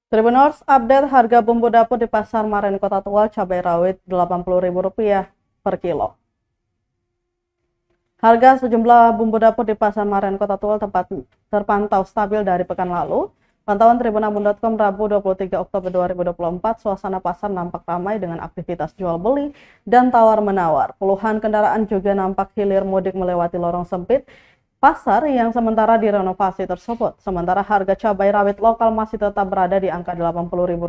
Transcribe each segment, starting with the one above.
Tribuners update harga bumbu dapur di Pasar Maren Kota Tegal cabai rawit Rp80.000 per kilo. Harga sejumlah bumbu dapur di Pasar Maren Kota Tegal terpantau stabil dari pekan lalu. Pantauan tribunambun.com Rabu 23 Oktober 2024, suasana pasar nampak ramai dengan aktivitas jual beli dan tawar-menawar. Puluhan kendaraan juga nampak hilir mudik melewati lorong sempit pasar yang sementara direnovasi tersebut. Sementara harga cabai rawit lokal masih tetap berada di angka Rp80.000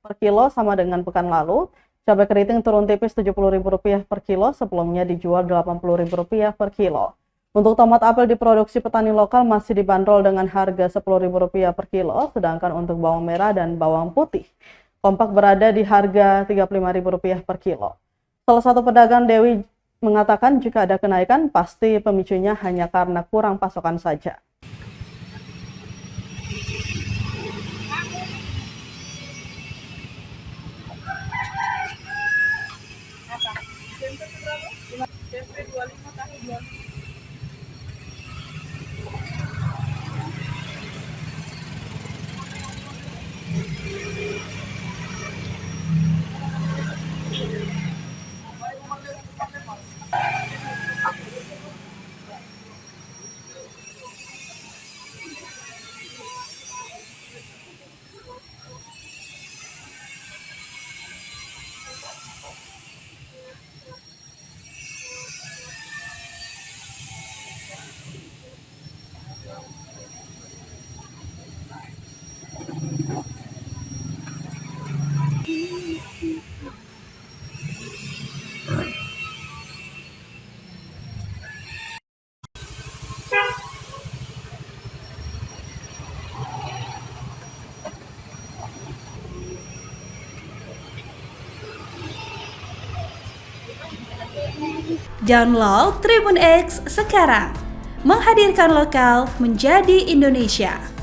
per kilo sama dengan pekan lalu. Cabai keriting turun tipis Rp70.000 per kilo, sebelumnya dijual Rp80.000 per kilo. Untuk tomat apel diproduksi petani lokal masih dibanderol dengan harga Rp10.000 per kilo, sedangkan untuk bawang merah dan bawang putih kompak berada di harga Rp35.000 per kilo. Salah satu pedagang Dewi mengatakan jika ada kenaikan pasti pemicunya hanya karena kurang pasokan saja. Download Tribun X sekarang, menghadirkan lokal menjadi Indonesia.